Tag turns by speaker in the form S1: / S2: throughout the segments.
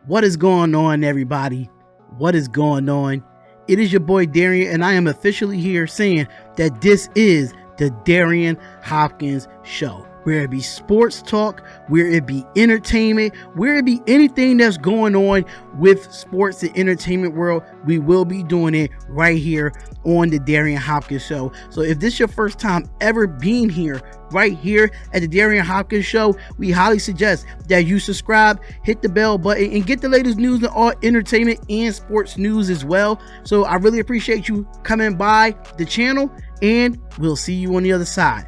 S1: What is going on, everybody? What is going on? It is your boy Darion, and I am officially here saying that this is the Darion Hopkins Show, where it be sports talk, where it be entertainment, where it be anything that's going on with sports and entertainment world. We will be doing it right here on the Darion Hopkins Show. So if this is your first time ever being here, right here at the Darion Hopkins Show, we highly suggest that you subscribe, hit the bell button, and get the latest news and all entertainment and sports news as well. So I really appreciate you coming by the channel, and we'll see you on the other side.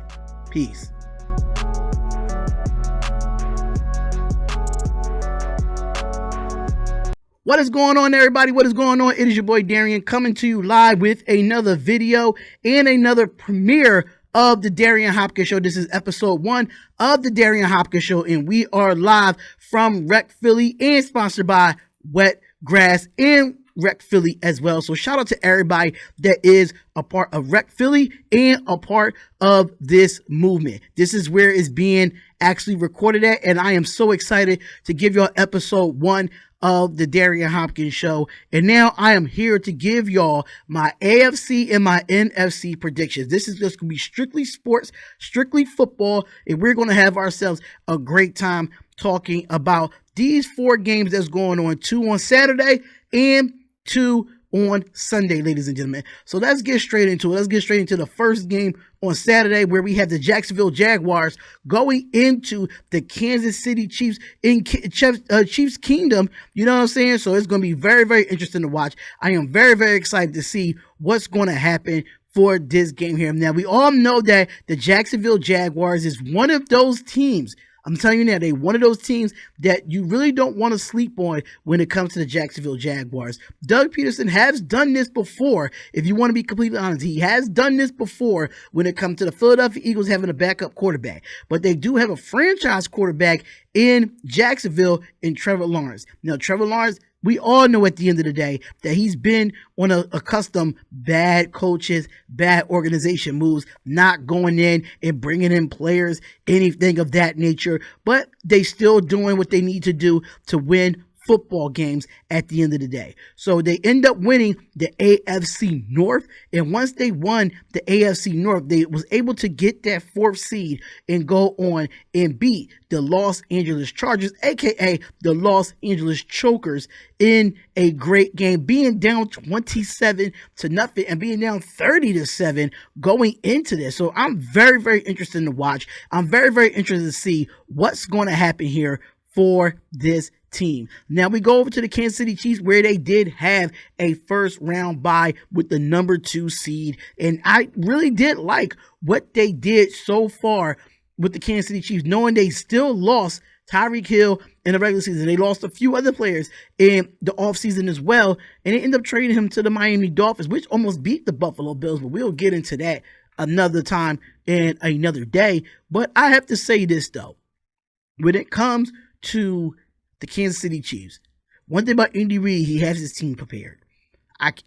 S1: Peace. What is going on, everybody? What is going on? It is your boy Darion coming to you live with another video and another premiere of the Darion Hopkins Show. This is episode 1 of the Darion Hopkins Show, and we are live from Rec Philly and sponsored by Wet Grass and Rec Philly as well. So shout out to everybody that is a part of Rec Philly and a part of this movement. This is where it's being actually recorded at, and I am so excited to give y'all episode 1 of the Darion Hopkins Show. And now I am here to give y'all my AFC and my NFC predictions. This is just gonna be strictly sports, strictly football, and we're gonna have ourselves a great time talking about these 4 games that's going on, 2 on Saturday and 2 on Sunday, ladies and gentlemen. So let's get straight into it. Let's get straight into the first game on Saturday, where we have the Jacksonville Jaguars going into the Kansas City Chiefs in Chiefs Kingdom. You know what I'm saying? So it's going to be very, very interesting to watch. I am very, very excited to see what's going to happen for this game here. Now, we all know that the Jacksonville Jaguars is one of those teams. I'm telling you now, they're one of those teams that you really don't want to sleep on when it comes to the Jacksonville Jaguars. Doug Peterson has done this before. If you want to be completely honest, he has done this before when it comes to the Philadephia Eagles having a backup quarterback. But they do have a franchise quarterback in Jacksonville in Trevor Lawrence. Now, Trevor Lawrence, we all know at the end of the day that he's been on a custom bad coaches, bad organization moves, not going in and bringing in players, anything of that nature, but they still doing what they need to do to win football games at the end of the day. So they end up winning the AFC North, and once they won the AFC North, they was able to get that 4th seed and go on and beat the Los Angeles Chargers, aka the Los Angeles Chokers, in a great game, being down 27-0 and being down 30-7 going into this. So I'm very, very interested to watch. I'm very, very interested to see what's going to happen here for this team. Now we go over to the Kansas City Chiefs, where they did have a first round bye with the number 2 seed. And I really did like what they did so far with the Kansas City Chiefs, knowing they still lost Tyreek Hill in the regular season. They lost a few other players in the offseason as well. And they ended up trading him to the Miami Dolphins, which almost beat the Buffalo Bills. But we'll get into that another time and another day. But I have to say this, though. When it comes to the Kansas City Chiefs, one thing about Andy Reid, he has his team prepared.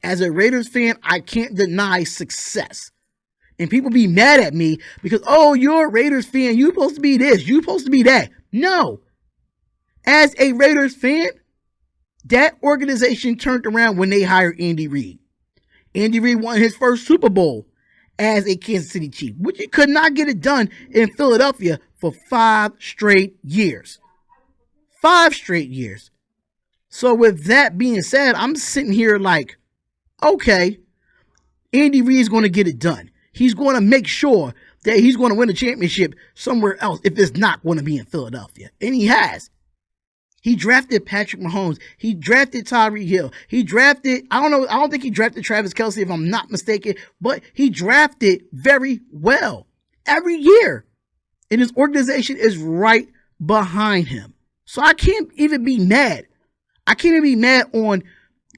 S1: As a Raiders fan, I can't deny success. And people be mad at me because, oh, you're a Raiders fan, you're supposed to be this, you're supposed to be that. No. As a Raiders fan, that organization turned around when they hired Andy Reid. Andy Reid won his first Super Bowl as a Kansas City Chief, which he could not get it done in Philadelphia for 5 straight years. 5 straight years. So with that being said, I'm sitting here like, okay, Andy Reid is going to get it done. He's going to make sure that he's going to win a championship somewhere else if it's not going to be in Philadelphia. And he has. He drafted Patrick Mahomes. He drafted Tyreek Hill. He drafted, I don't think he drafted Travis Kelce if I'm not mistaken, but he drafted very well every year. And his organization is right behind him. So I can't even be mad. I can't even be mad on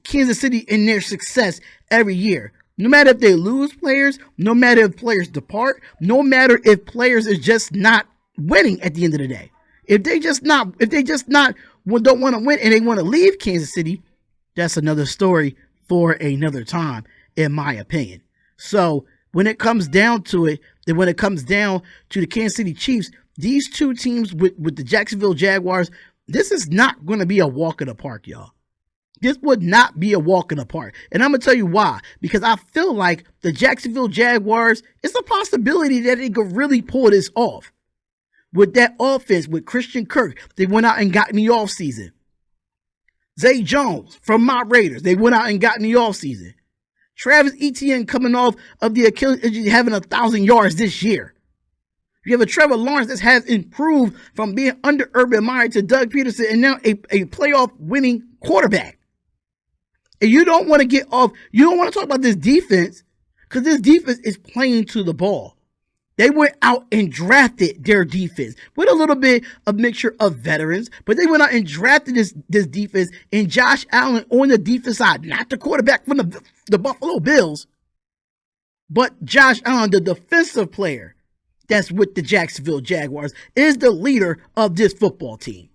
S1: Kansas City and their success every year. No matter if they lose players, no matter if players depart, no matter if players is just not winning at the end of the day. If they just don't want to win and they want to leave Kansas City, that's another story for another time, in my opinion. So when it comes down to it, and when it comes down to the Kansas City Chiefs, these two teams with the Jacksonville Jaguars, This is not going to be a walk in the park, y'all. This would not be a walk in the park. And I'm going to tell you why. Because I feel like the Jacksonville Jaguars, it's a possibility that they could really pull this off. With that offense, with Christian Kirk, they went out and got in the offseason. Zay Jones from my Raiders, they went out and got in the offseason. Travis Etienne coming off of the Achilles injury, having 1,000 yards this year. You have a Trevor Lawrence that has improved from being under Urban Meyer to Doug Peterson and now a playoff winning quarterback. And you don't want to get off, you don't want to talk about this defense because this defense is playing to the ball. They went out and drafted their defense with a little bit of mixture of veterans, but they went out and drafted this defense and Josh Allen on the defense side, not the quarterback from the Buffalo Bills, but Josh Allen, the defensive player that's with the Jacksonville Jaguars, is the leader of this football team.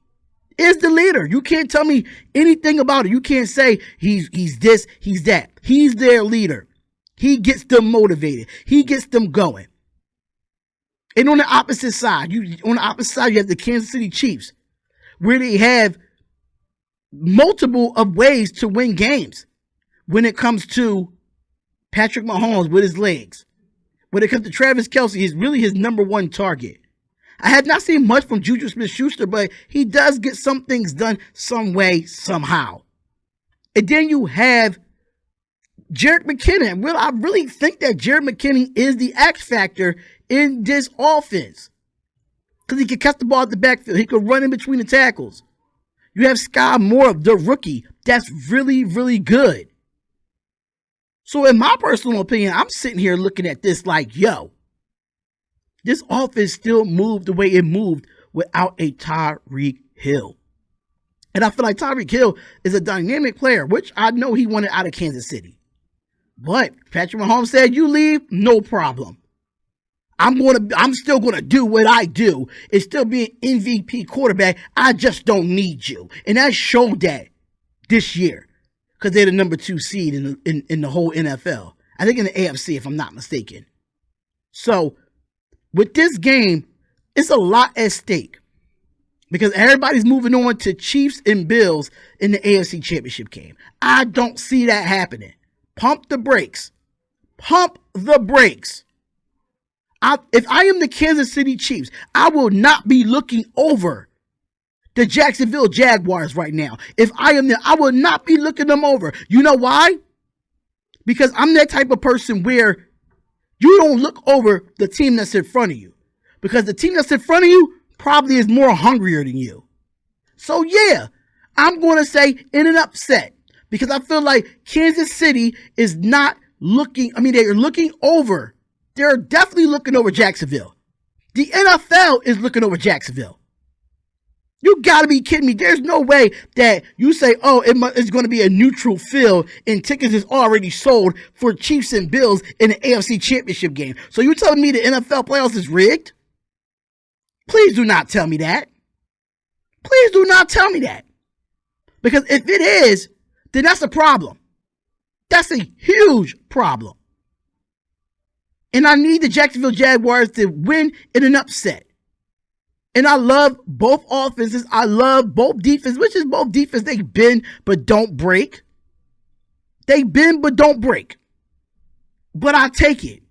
S1: Is the leader. You can't tell me anything about it. You can't say he's this, he's that. He's their leader. He gets them motivated. He gets them going. And on the opposite side, you have the Kansas City Chiefs, where they have multiple of ways to win games when it comes to Patrick Mahomes with his legs. When it comes to Travis Kelce, he's really his number one target. I have not seen much from Juju Smith-Schuster, but he does get some things done some way, somehow. And then you have Jerick McKinnon. Well, I really think that Jerick McKinnon is the X factor in this offense. Because he can catch the ball at the backfield. He can run in between the tackles. You have Sky Moore, the rookie. That's really, really good. So in my personal opinion, I'm sitting here looking at this like, yo, this offense still moved the way it moved without a Tyreek Hill. And I feel like Tyreek Hill is a dynamic player, which I know he wanted out of Kansas City. But Patrick Mahomes said, you leave, no problem. I'm still gonna do what I do. It's still be an MVP quarterback. I just don't need you. And that showed that this year. Because they're the number 2 seed in the whole NFL. I think in the AFC, if I'm not mistaken. So with this game, it's a lot at stake. Because everybody's moving on to Chiefs and Bills in the AFC Championship game. I don't see that happening. Pump the brakes. Pump the brakes. If I am the Kansas City Chiefs, I will not be looking over the Jacksonville Jaguars right now. If I am there, I will not be looking them over. You know why? Because I'm that type of person where you don't look over the team that's in front of you. Because the team that's in front of you probably is more hungrier than you. So yeah, I'm going to say in an upset. Because I feel like Kansas City is not looking, they're looking over. They're definitely looking over Jacksonville. The NFL is looking over Jacksonville. You gotta be kidding me. There's no way that you say, oh, it's going to be a neutral field and tickets is already sold for Chiefs and Bills in the AFC Championship game. So you're telling me the NFL playoffs is rigged? Please do not tell me that. Please do not tell me that. Because if it is, then that's a problem. That's a huge problem. And I need the Jacksonville Jaguars to win in an upset. And I love both offenses. I love both defense, which is both defense. They bend but don't break. They bend but don't break. But I take it.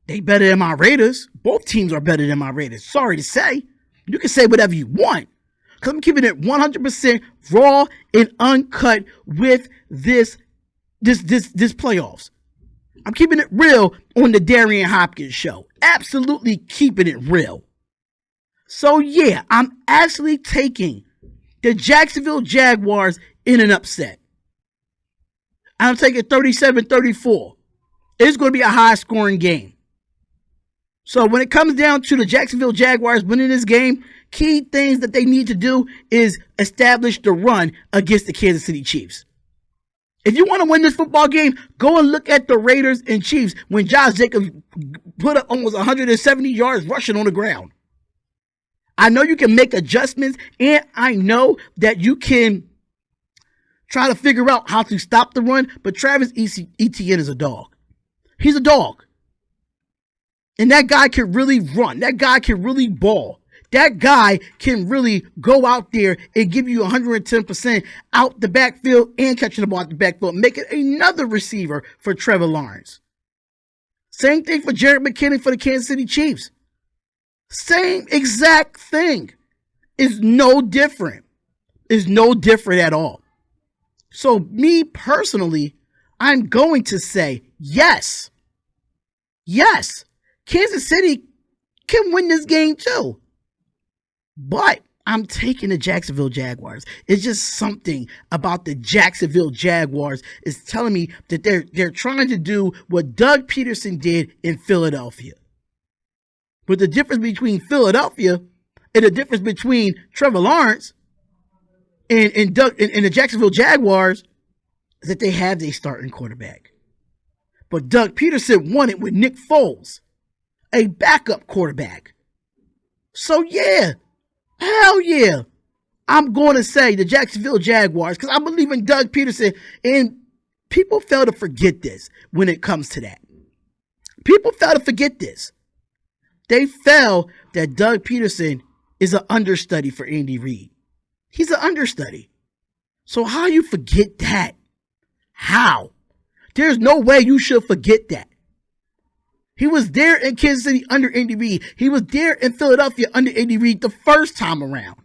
S1: They better than my Raiders. Both teams are better than my Raiders. Sorry to say. You can say whatever you want. Because I'm keeping it 100% raw and uncut with this playoffs. I'm keeping it real on the Darion Hopkins show. Absolutely keeping it real. So yeah, I'm actually taking the Jacksonville Jaguars in an upset. I'm taking 37-34. It's going to be a high-scoring game. So when it comes down to the Jacksonville Jaguars winning this game, key things that they need to do is establish the run against the Kansas City Chiefs. If you want to win this football game, go and look at the Raiders and Chiefs when Josh Jacobs put up almost 170 yards rushing on the ground. I know you can make adjustments, and I know that you can try to figure out how to stop the run, but Travis Etienne is a dog. He's a dog. And that guy can really run. That guy can really ball. That guy can really go out there and give you 110% out the backfield and catching the ball out the backfield, making another receiver for Trevor Lawrence. Same thing for Jerick McKinnon for the Kansas City Chiefs. Same exact thing. It's no different. It's no different at all. So me personally, I'm going to say yes. Yes, Kansas City can win this game too. But I'm taking the Jacksonville Jaguars. It's just something about the Jacksonville Jaguars is telling me that they're trying to do what Doug Peterson did in Philadelphia. But the difference between Philadelphia and the difference between Trevor Lawrence and the Jacksonville Jaguars is that they have their starting quarterback. But Doug Peterson won it with Nick Foles, a backup quarterback. So yeah, hell yeah, I'm going to say the Jacksonville Jaguars because I believe in Doug Peterson. And people fail to forget this when it comes to that. People fail to forget this. They fail that Doug Peterson is an understudy for Andy Reid. He's an understudy. So how you forget that? How? There's no way you should forget that. He was there in Kansas City under Andy Reid. He was there in Philadelphia under Andy Reid the first time around.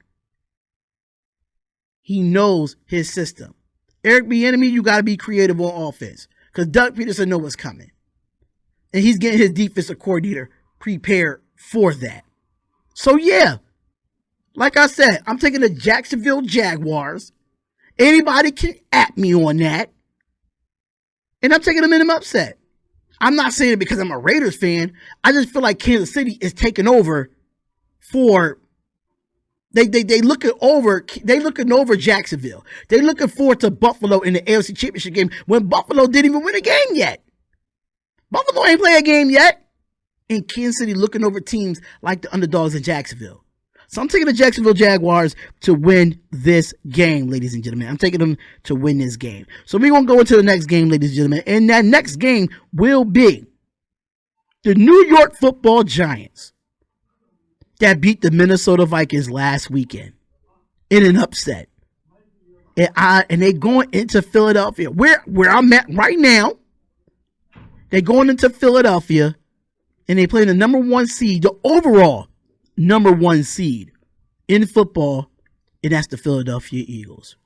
S1: He knows his system. Eric Bieniemy, you got to be creative on offense because Doug Peterson knows what's coming. And he's getting his defensive coordinator prepared for that. So yeah, like I said, I'm taking the Jacksonville Jaguars. Anybody can at me on that. And I'm taking them in an upset. I'm not saying it because I'm a Raiders fan. I just feel like Kansas City is taking over for they looking over Jacksonville. They looking forward to Buffalo in the AFC Championship game when Buffalo didn't even win a game yet. Buffalo ain't played a game yet. And Kansas City looking over teams like the underdogs in Jacksonville. So I'm taking the Jacksonville Jaguars to win this game, ladies and gentlemen. I'm taking them to win this game. So we're going to go into the next game, ladies and gentlemen. And that next game will be the New York Football Giants that beat the Minnesota Vikings last weekend in an upset. And they going into Philadelphia. Where I'm at right now, they're going into Philadelphia and they play the number one seed, the overall number one seed in football, and that's the Philadelphia Eagles.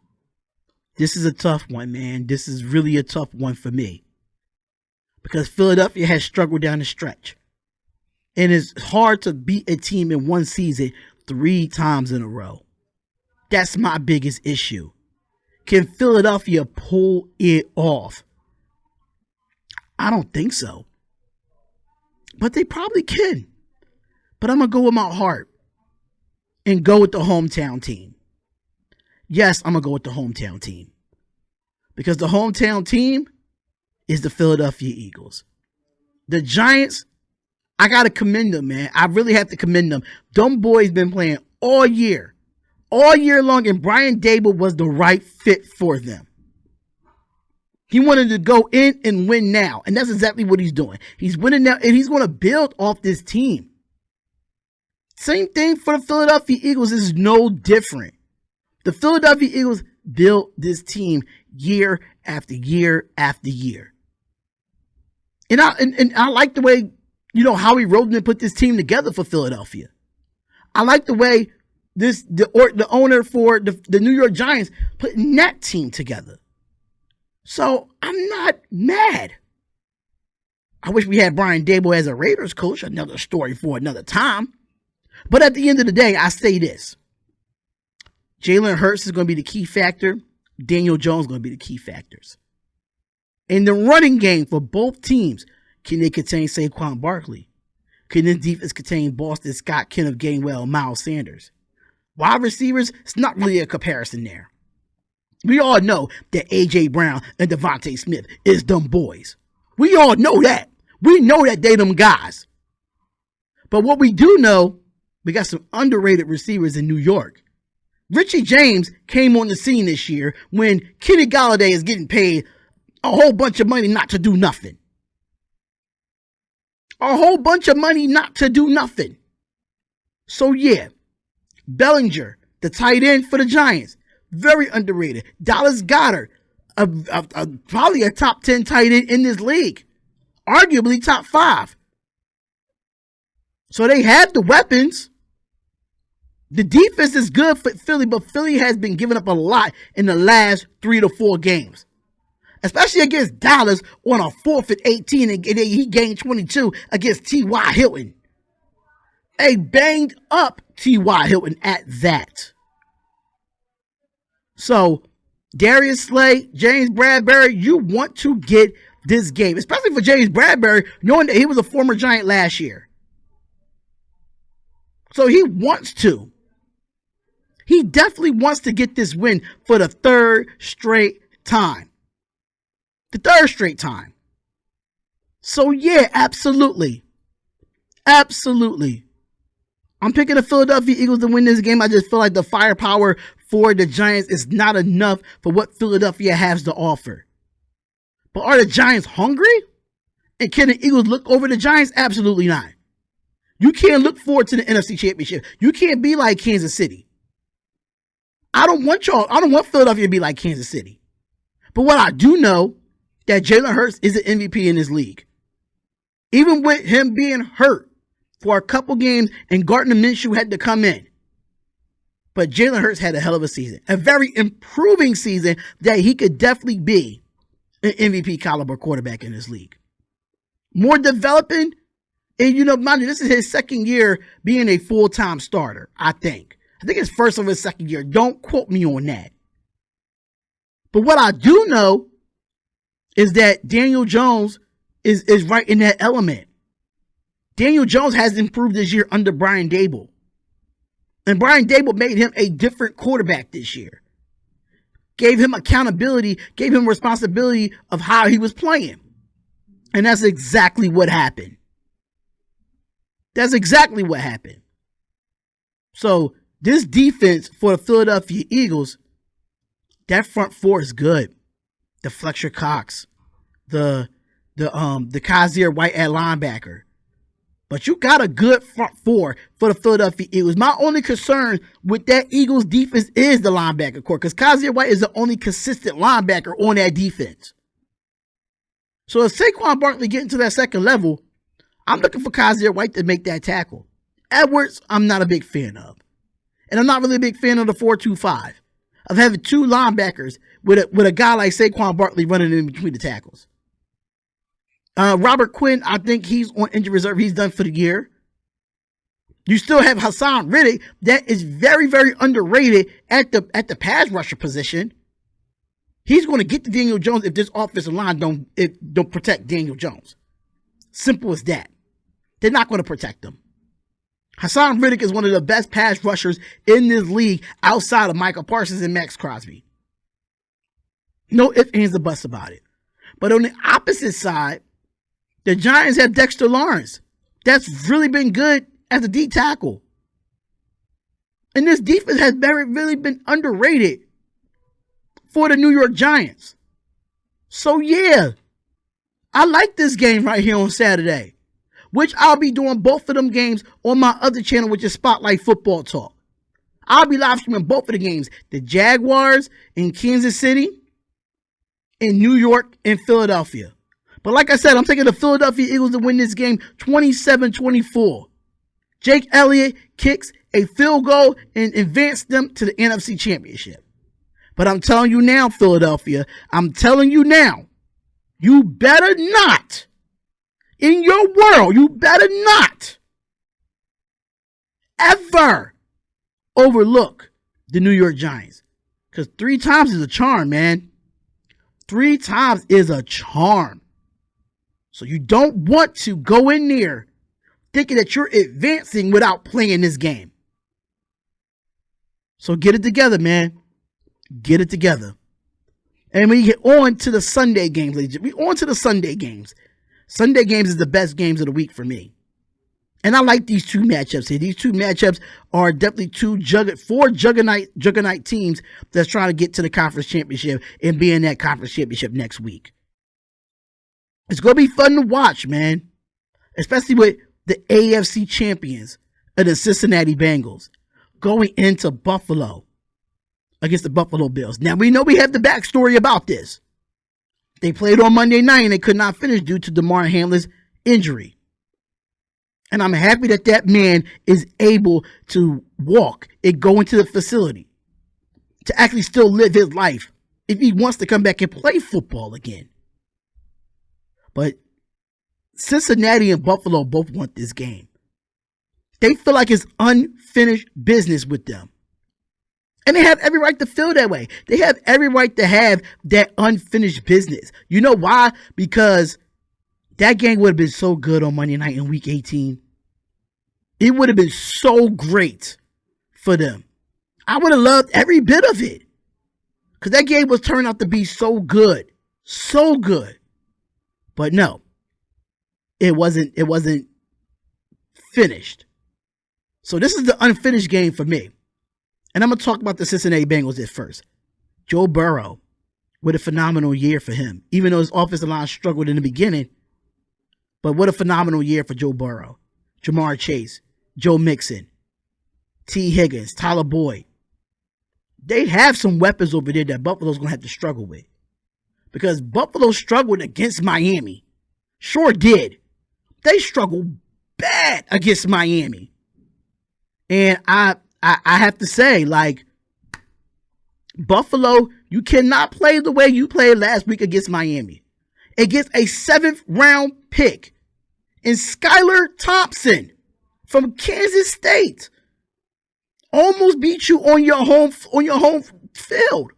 S1: This is a tough one, man. This is really a tough one for me because Philadelphia has struggled down the stretch, and it's hard to beat a team in one season 3 times in a row. That's my biggest issue. Can Philadelphia pull it off? I don't think so, but they probably can. But I'm going to go with my heart and go with the hometown team. Yes, I'm going to go with the hometown team. Because the hometown team is the Philadelphia Eagles. The Giants, I got to commend them, man. I really have to commend them. Them boys been playing all year long, and Brian Daboll was the right fit for them. He wanted to go in and win now, and that's exactly what he's doing. He's winning now, and he's going to build off this team. Same thing for the Philadelphia Eagles. This is no different. The Philadelphia Eagles built this team year after year after year. And I like the way, Howie Roseman put this team together for Philadelphia. I like the way the owner for the New York Giants putting that team together. So I'm not mad. I wish we had Brian Daboll as a Raiders coach. Another story for another time. But at the end of the day, I say this. Jalen Hurts is going to be the key factor. Daniel Jones is going to be the key factors. In the running game for both teams, can they contain Saquon Barkley? Can this defense contain Boston Scott, Kenneth Gainwell, Miles Sanders? Wide receivers, it's not really a comparison there. We all know that A.J. Brown and Devontae Smith is them boys. We all know that. We know that they them guys. But what we do know, we got some underrated receivers in New York. Richie James came on the scene this year when Kenny Golladay is getting paid a whole bunch of money not to do nothing. A whole bunch of money not to do nothing. So yeah, Bellinger, the tight end for the Giants, very underrated. Dallas Goedert, probably a top 10 tight end in this league, arguably top 5. So they have the weapons. The defense is good for Philly, but Philly has been giving up a lot in the last 3 to 4 games. Especially against Dallas on a 4th and 18, and he gained 22 against T.Y. Hilton. A banged up T.Y. Hilton at that. So, Darius Slay, James Bradbury, you want to get this game, especially for James Bradbury, knowing that he was a former Giant last year. So he wants to. He definitely wants to get this win for the 3rd straight time. The 3rd straight time. So yeah, absolutely. Absolutely. I'm picking the Philadelphia Eagles to win this game. I just feel like the firepower for the Giants is not enough for what Philadelphia has to offer. But are the Giants hungry? And can the Eagles look over the Giants? Absolutely not. You can't look forward to the NFC Championship. You can't be like Kansas City. I don't want Philadelphia to be like Kansas City. But what I do know, that Jalen Hurts is an MVP in this league. Even with him being hurt for a couple games and Gardner Minshew had to come in. But Jalen Hurts had a hell of a season. A very improving season that he could definitely be an MVP caliber quarterback in this league. More developing. And mind you, this is his 2nd year being a full-time starter, I think. I think it's first of his 2nd year. Don't quote me on that. But what I do know is that Daniel Jones is right in that element. Daniel Jones has improved this year under Brian Daboll. And Brian Daboll made him a different quarterback this year. Gave him accountability, gave him responsibility of how he was playing. And that's exactly what happened. That's exactly what happened. So this defense for the Philadelphia Eagles, that front 4 is good. The Fletcher Cox, the Kazir White at linebacker. But you got a good front 4 for the Philadelphia Eagles. My only concern with that Eagles defense is the linebacker core, because Kazir White is the only consistent linebacker on that defense. So if Saquon Barkley get into that 2nd level, I'm looking for Kazir White to make that tackle. Edwards, I'm not a big fan of. And I'm not really a big fan of the 4-2-5. Of having 2 linebackers with a guy like Saquon Barkley running in between the tackles. Robert Quinn, I think he's on injury reserve. He's done for the year. You still have Hassan Riddick that is very, very underrated at the pass rusher position. He's going to get to Daniel Jones if this offensive line don't protect Daniel Jones. Simple as that. They're not going to protect him. Hassan Riddick is one of the best pass rushers in this league outside of Michael Parsons and Max Crosby. No ifs, ands, or buts about it. But on the opposite side, the Giants have Dexter Lawrence. That's really been good as a D tackle. And this defense has really been underrated for the New York Giants. So yeah, I like this game right here on Saturday, which I'll be doing both of them games on my other channel, which is Spotlight Football Talk. I'll be live streaming both of the games, the Jaguars in Kansas City, in New York, and Philadelphia. But like I said, I'm taking the Philadelphia Eagles to win this game 27-24. Jake Elliott kicks a field goal and advances them to the NFC Championship. But I'm telling you now, Philadelphia, I'm telling you now, you better not, in your world, you better not ever overlook the New York Giants. Because 3 times is a charm, man. 3 times is a charm. So you don't want to go in there thinking that you're advancing without playing this game. So get it together, man. Get it together. And we get on to the Sunday games, ladies. We on to the Sunday games. Sunday games is the best games of the week for me. And I like these 2 matchups here. These 2 matchups are definitely 4 juggernaut teams that's trying to get to the conference championship and be in that conference championship next week. It's going to be fun to watch, man. Especially with the AFC champions of the Cincinnati Bengals going into Buffalo against the Buffalo Bills. Now, we know we have the backstory about this. They played on Monday night and they could not finish due to DeMar Hamlin's injury. And I'm happy that that man is able to walk and go into the facility to actually still live his life if he wants to come back and play football again. But Cincinnati and Buffalo both want this game. They feel like it's unfinished business with them. And they have every right to feel that way. They have every right to have that unfinished business. You know why? Because that game would have been so good on Monday night in week 18. It would have been so great for them. I would have loved every bit of it. Because that game was turned out to be so good. So good. But no. It wasn't finished. So this is the unfinished game for me. And I'm going to talk about the Cincinnati Bengals at first. Joe Burrow, what a phenomenal year for him. Even though his offensive line struggled in the beginning. But what a phenomenal year for Joe Burrow. Jamar Chase, Joe Mixon, T. Higgins, Tyler Boyd. They have some weapons over there that Buffalo's going to have to struggle with. Because Buffalo struggled against Miami. Sure did. They struggled bad against Miami. And I have to say, like, Buffalo, you cannot play the way you played last week against Miami. Against a 7th round pick in Skylar Thompson from Kansas State. Almost beat you on your home field.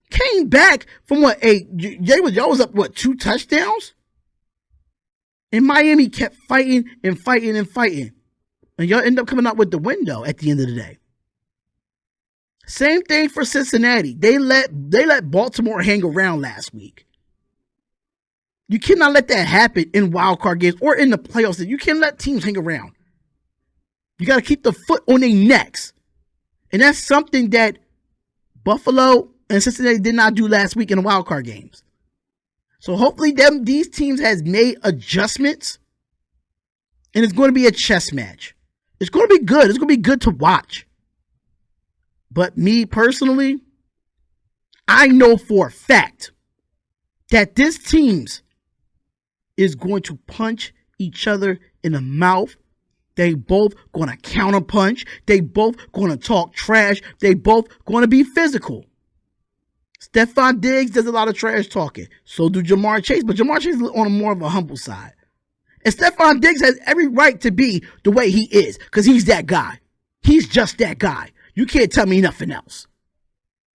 S1: Came back from what, y'all was up, what, 2 touchdowns? And Miami kept fighting and fighting and fighting. And y'all end up coming out with the window at the end of the day. Same thing for Cincinnati. They let Baltimore hang around last week. You cannot let that happen in wild card games or in the playoffs. You can't let teams hang around. You got to keep the foot on their necks. And that's something that Buffalo and Cincinnati did not do last week in the wild card games. So hopefully these teams has made adjustments. And it's going to be a chess match. It's going to be good. It's going to be good to watch. But me personally, I know for a fact that this teams is going to punch each other in the mouth. They both going to counterpunch. They both going to talk trash. They both going to be physical. Stephon Diggs does a lot of trash talking. So do Jamar Chase. But Jamar Chase is on a more of a humble side. And Stephon Diggs has every right to be the way he is. Because he's that guy. He's just that guy. You can't tell me nothing else.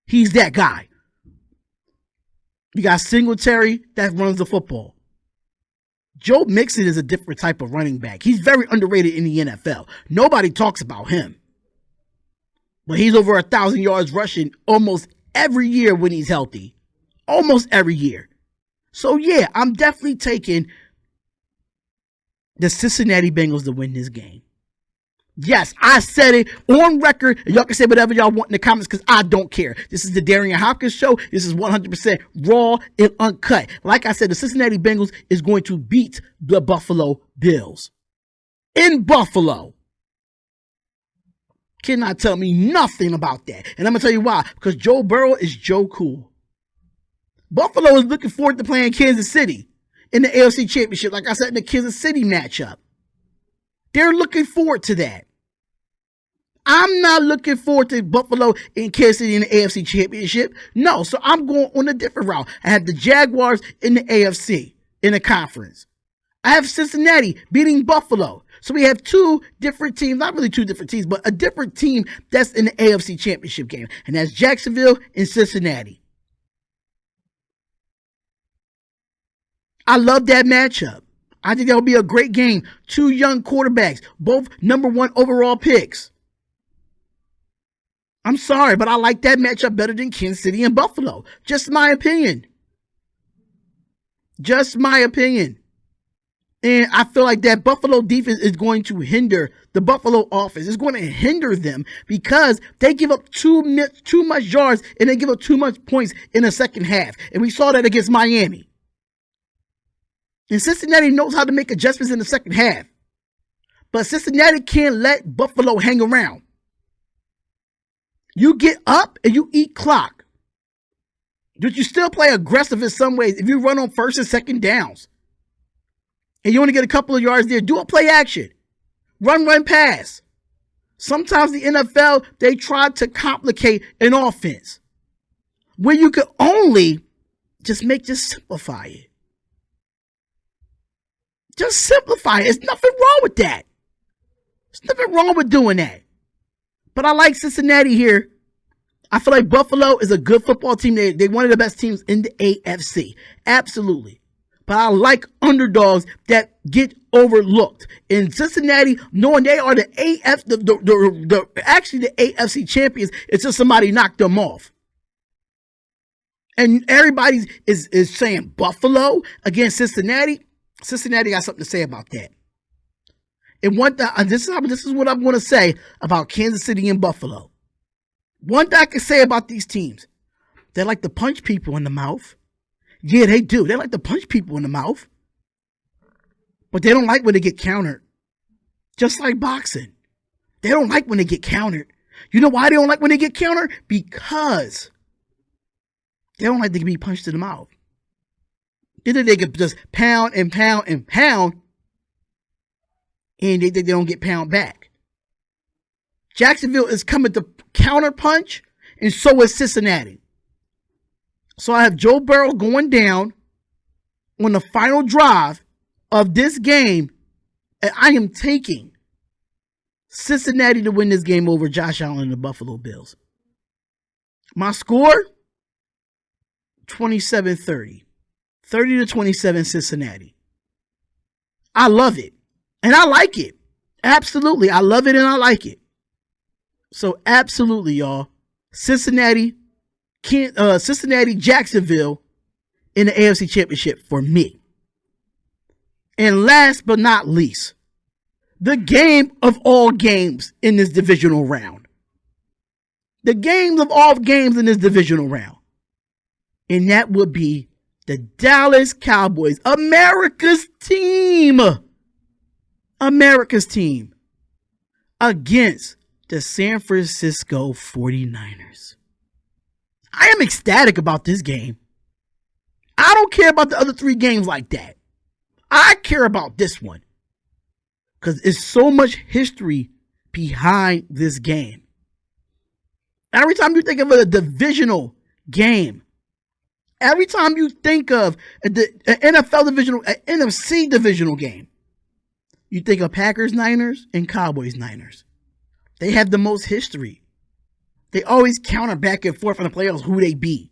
S1: He's that guy. You got Singletary that runs the football. Joe Mixon is a different type of running back. He's very underrated in the NFL. Nobody talks about him. But he's over 1,000 yards rushing almost every year when he's healthy. Almost every year. So yeah, I'm definitely taking the Cincinnati Bengals to win this game. Yes, I said it on record. Y'all can say whatever y'all want in the comments because I don't care. This is the Darion Hopkins Show. This is 100% raw and uncut. Like I said, the Cincinnati Bengals is going to beat the Buffalo Bills. In Buffalo. Cannot tell me nothing about that. And I'm going to tell you why. Because Joe Burrow is Joe Cool. Buffalo is looking forward to playing Kansas City in the AFC Championship. Like I said, in the Kansas City matchup. They're looking forward to that. I'm not looking forward to Buffalo and Kansas City in the AFC Championship. No, so I'm going on a different route. I have the Jaguars in the AFC, in the conference. I have Cincinnati beating Buffalo. So we have 2 different teams, not really 2 different teams, but a different team that's in the AFC Championship game. And that's Jacksonville and Cincinnati. I love that matchup. I think that'll be a great game. 2 young quarterbacks, both number 1 overall picks. I'm sorry, but I like that matchup better than Kansas City and Buffalo. Just my opinion. Just my opinion. And I feel like that Buffalo defense is going to hinder the Buffalo offense. It's going to hinder them because they give up too much yards and they give up too much points in the second half. And we saw that against Miami. And Cincinnati knows how to make adjustments in the second half. But Cincinnati can't let Buffalo hang around. You get up and you eat clock. But you still play aggressive in some ways. If you run on first and second downs and you only get a couple of yards there, do a play action. Run, pass. Sometimes the NFL, they try to complicate an offense when you could only just simplify it. Just simplify it. There's nothing wrong with that. There's nothing wrong with doing that. But I like Cincinnati here. I feel like Buffalo is a good football team. They're one of the best teams in the AFC. Absolutely. But I like underdogs that get overlooked. In Cincinnati, knowing they are the AFC champions, it's just somebody knocked them off. And everybody is saying Buffalo against Cincinnati. Cincinnati got something to say about that. And this is what I'm going to say about Kansas City and Buffalo. One thing I can say about these teams, they like to punch people in the mouth. Yeah, they do. They like to punch people in the mouth. But they don't like when they get countered. Just like boxing. They don't like when they get countered. You know why they don't like when they get countered? Because they don't like to be punched in the mouth. They can just pound and pound and pound, and they don't get pound back. Jacksonville is coming to counter punch, and so is Cincinnati. So I have Joe Burrow going down on the final drive of this game, and I am taking Cincinnati to win this game over Josh Allen and the Buffalo Bills. My score, 27-30. 30-27 Cincinnati. I love it. And I like it. Absolutely. I love it and I like it. So absolutely, y'all. Cincinnati, Jacksonville in the AFC Championship for me. And last but not least, the game of all games in this divisional round. The games of all games in this divisional round. And that would be the Dallas Cowboys, America's team, against the San Francisco 49ers. I am ecstatic about this game. I don't care about the other three games like that. I care about this one because it's so much history behind this game. Every time you think of a divisional game, every time you think of an NFL divisional, an NFC divisional game, you think of Packers Niners and Cowboys Niners. They have the most history. They always counter back and forth on the playoffs who they be.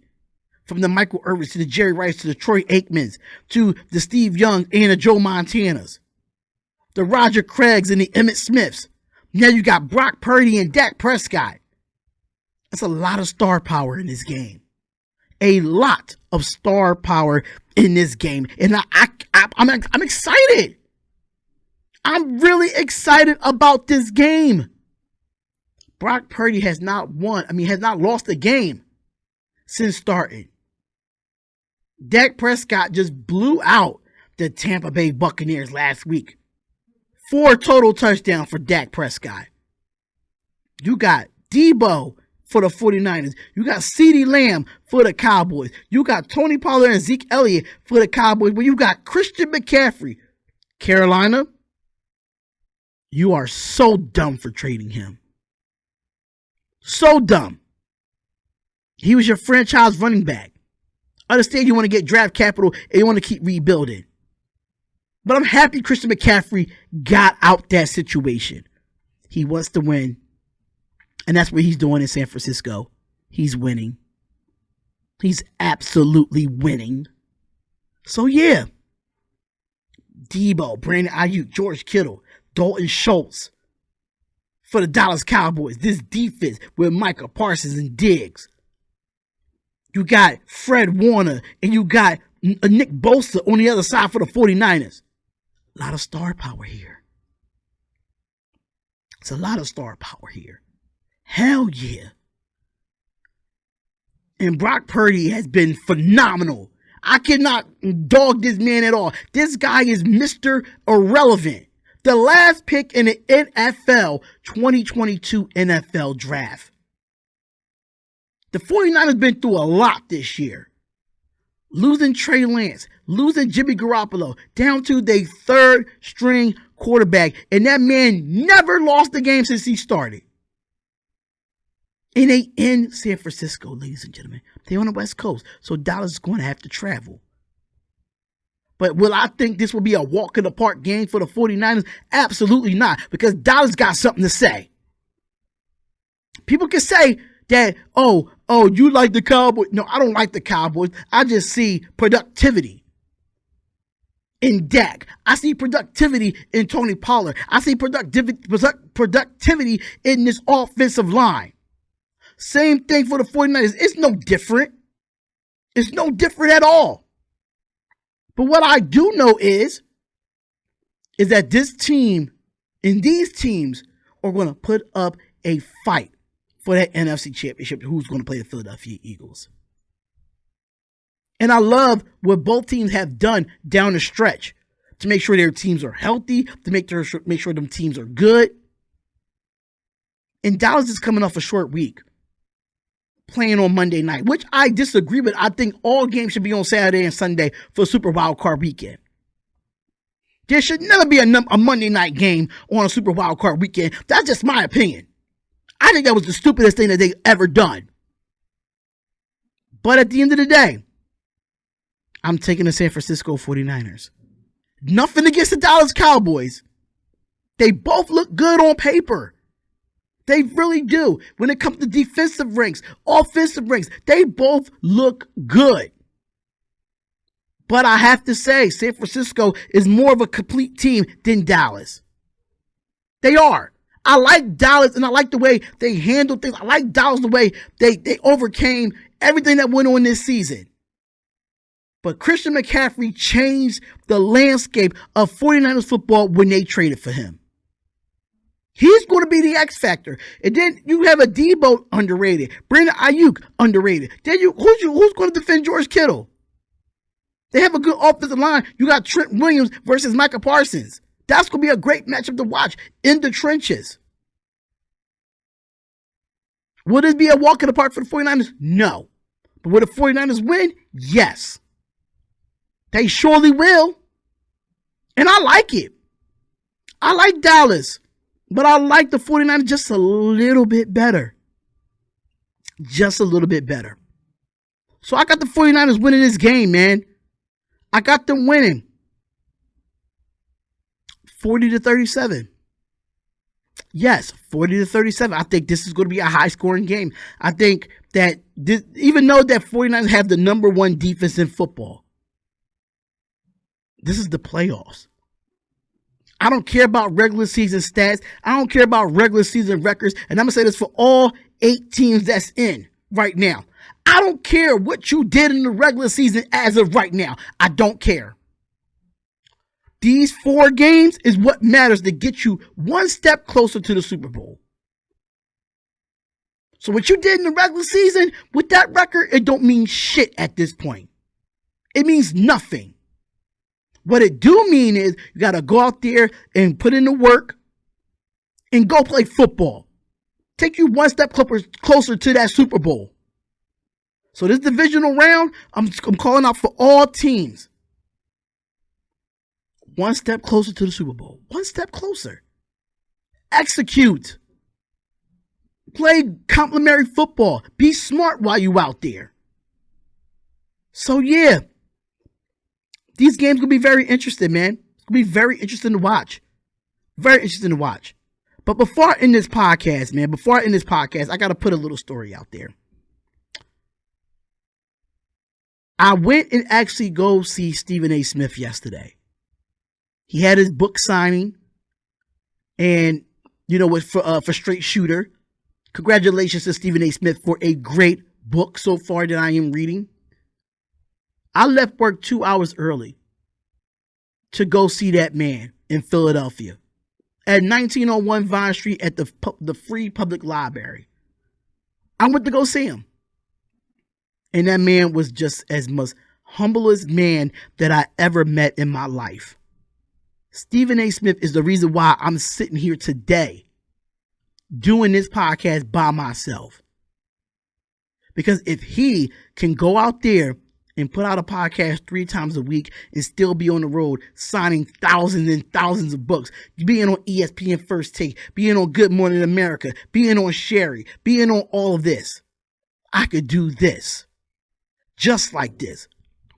S1: From the Michael Irvins to the Jerry Rice to the Troy Aikmans to the Steve Young and the Joe Montanas. The Roger Craigs and the Emmitt Smiths. Now you got Brock Purdy and Dak Prescott. That's a lot of star power in this game. A lot of star power in this game. And I'm excited. I'm really excited about this game. Brock Purdy has not lost a game since starting. Dak Prescott just blew out the Tampa Bay Buccaneers last week. 4 total touchdowns for Dak Prescott. You got Debo for the 49ers. You got CeeDee Lamb for the Cowboys. You got Tony Pollard and Zeke Elliott for the Cowboys. But you got Christian McCaffrey. Carolina, you are so dumb for trading him. So dumb. He was your franchise running back. Understand you want to get draft capital and you want to keep rebuilding. But I'm happy Christian McCaffrey got out that situation. He wants to win. And that's what he's doing in San Francisco. He's winning. He's absolutely winning. So yeah. Debo, Brandon Ayuk, George Kittle, Dalton Schultz. For the Dallas Cowboys, this defense with Micah Parsons and Diggs. You got Fred Warner and you got Nick Bosa on the other side for the 49ers. A lot of star power here. It's a lot of star power here. Hell yeah. And Brock Purdy has been phenomenal. I cannot dog this man at all. This guy is Mr. Irrelevant. The last pick in the NFL 2022 NFL draft. The 49ers been through a lot this year. Losing Trey Lance, losing Jimmy Garoppolo, down to their third string quarterback. And that man never lost the game since he started. And they in San Francisco, ladies and gentlemen. They're on the West Coast. So Dallas is going to have to travel. But will I think this will be a walk in the park game for the 49ers? Absolutely not. Because Dallas got something to say. People can say that, oh, you like the Cowboys. No, I don't like the Cowboys. I just see productivity in Dak. I see productivity in Tony Pollard. I see productivity in this offensive line. Same thing for the 49ers. It's no different. It's no different at all. But what I do know is that this team and these teams are going to put up a fight for that NFC Championship. Who's going to play the Philadelphia Eagles? And I love what both teams have done down the stretch to make sure their teams are healthy, to make sure them teams are good. And Dallas is coming off a short week, playing on Monday night, which I disagree with. I think all games should be on Saturday and Sunday for Super Wild Card weekend. There should never be a Monday night game on a Super Wild Card weekend. That's just my opinion. I think that was the stupidest thing that they ever done. But at the end of the day, I'm taking the San Francisco 49ers. Nothing against the Dallas Cowboys. They both look good on paper. They really do. When it comes to defensive ranks, offensive ranks, they both look good. But I have to say, San Francisco is more of a complete team than Dallas. They are. I like Dallas, and I like the way they handle things. I like Dallas the way they overcame everything that went on this season. But Christian McCaffrey changed the landscape of 49ers football when they traded for him. He's going to be the X factor. And then you have a Debo underrated. Brandon Ayuk underrated. Then who's going to defend George Kittle? They have a good offensive line. You got Trent Williams versus Micah Parsons. That's going to be a great matchup to watch in the trenches. Will this be a walk in the park for the 49ers? No. But will the 49ers win? Yes. They surely will. And I like it. I like Dallas. But I like the 49ers just a little bit better. Just a little bit better. So I got the 49ers winning this game, man. I got them winning 40-37. Yes, 40-37. I think this is going to be a high-scoring game. I think that even though that 49ers have the number one defense in football, this is the playoffs. I don't care about regular season stats. I don't care about regular season records. And I'm going to say this for all 8 teams that's in right now. I don't care what you did in the regular season as of right now. I don't care. These 4 games is what matters to get you one step closer to the Super Bowl. So what you did in the regular season with that record, it don't mean shit at this point. It means nothing. What it do mean is you got to go out there and put in the work and go play football. Take you one step closer to that Super Bowl. So this divisional round, I'm calling out for all teams. One step closer to the Super Bowl. One step closer. Execute. Play complimentary football. Be smart while you out there. So yeah. These games will be very interesting, man. It's going to be very interesting to watch. Very interesting to watch. But before I end this podcast, I got to put a little story out there. I went and actually go see Stephen A. Smith yesterday. He had his book signing. And, for Straight Shooter. Congratulations to Stephen A. Smith for a great book so far that I am reading. I left work 2 hours early to go see that man in Philadelphia at 1901 Vine Street at the Free Public Library. I went to go see him. And that man was just as most humblest man that I ever met in my life. Stephen A. Smith is the reason why I'm sitting here today doing this podcast by myself. Because if he can go out there and put out a podcast 3 times a week and still be on the road signing thousands and thousands of books, being on ESPN First Take, being on Good Morning America, being on Sherry, being on all of this, I could do this just like this,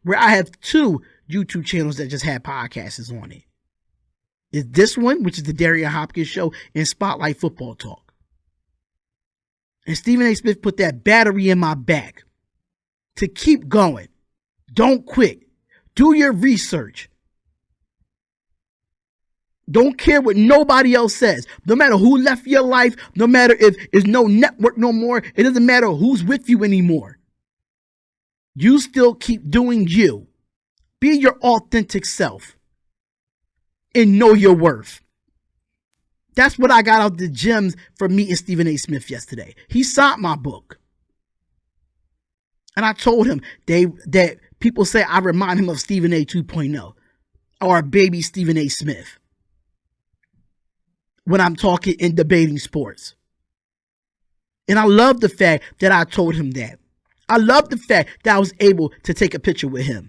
S1: where I have 2 YouTube channels that just had podcasts on it. It's this one, which is the Darion Hopkins Show, and Spotlight Football Talk. And Stephen A. Smith put that battery in my back to keep going. Don't quit. Do your research. Don't care what nobody else says. No matter who left your life, no matter if there's no network no more, it doesn't matter who's with you anymore. You still keep doing you. Be your authentic self. And know your worth. That's what I got out the gems from meeting Stephen A. Smith yesterday. He signed my book. And I told him that people say I remind him of Stephen A. 2.0 or a baby Stephen A. Smith when I'm talking and debating sports. And I love the fact that I told him that. I love the fact that I was able to take a picture with him.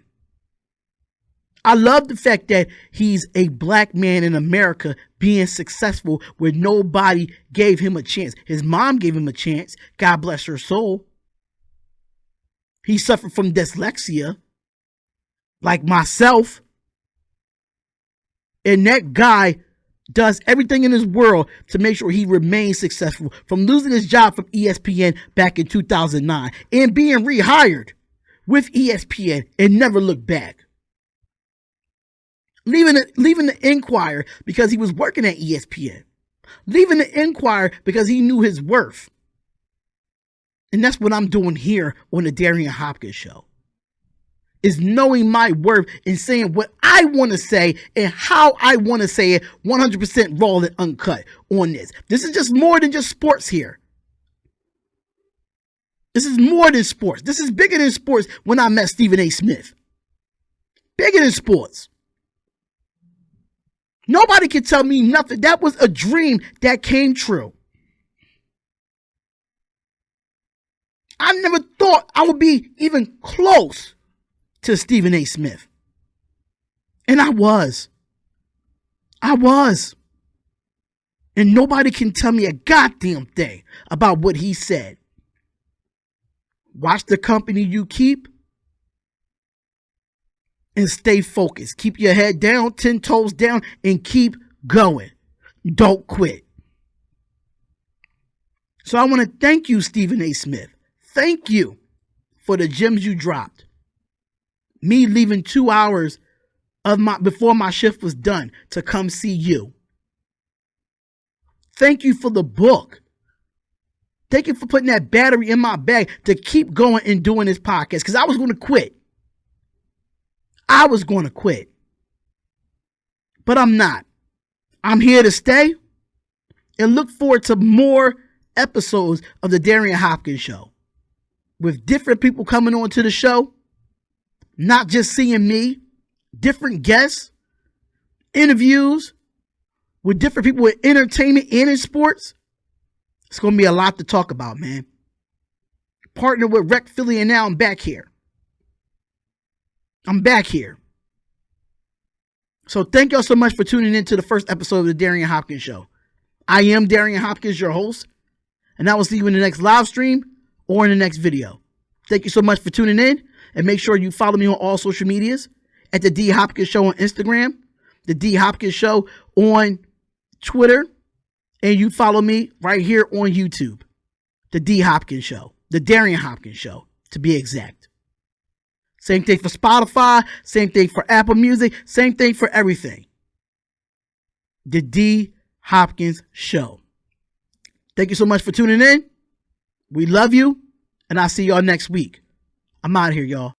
S1: I love the fact that he's a black man in America being successful where nobody gave him a chance. His mom gave him a chance. God bless her soul. He suffered from dyslexia, like myself. And that guy does everything in his world to make sure he remains successful, from losing his job from ESPN back in 2009 and being rehired with ESPN and never looked back. Leaving the Enquirer because he was working at ESPN. Leaving the Enquirer because he knew his worth. And that's what I'm doing here on the Darion Hopkins Show. Is knowing my worth and saying what I want to say and how I want to say it, 100% raw and uncut on this. This is just more than just sports here. This is more than sports. This is bigger than sports when I met Stephen A. Smith. Bigger than sports. Nobody can tell me nothing. That was a dream that came true. I never thought I would be even close to Stephen A. Smith. And I was. And nobody can tell me a goddamn thing about what he said. Watch the company you keep and stay focused. Keep your head down, 10 toes down, and keep going. Don't quit. So I want to thank you, Stephen A. Smith. Thank you for the gems you dropped. Me leaving 2 hours before my shift was done to come see you. Thank you for the book. Thank you for putting that battery in my bag to keep going and doing this podcast, because I was going to quit. But I'm not. I'm here to stay and look forward to more episodes of the Darion Hopkins Show with different people coming on to the show, not just seeing me, different guests, interviews with different people in entertainment and in sports. It's going to be a lot to talk about, man. Partner with Rec Philly, and now I'm back here. So thank y'all so much for tuning in to the first episode of the Darion Hopkins Show. I am Darion Hopkins, your host, and I will see you in the next live stream or in the next video. Thank you so much for tuning in, and make sure you follow me on all social medias at the D Hopkins Show on Instagram, the D Hopkins Show on Twitter, and you follow me right here on YouTube, the D Hopkins Show, the Darion Hopkins Show, to be exact. Same thing for Spotify, same thing for Apple Music, same thing for everything. The D Hopkins Show. Thank you so much for tuning in. We love you, and I'll see y'all next week. I'm out of here, y'all.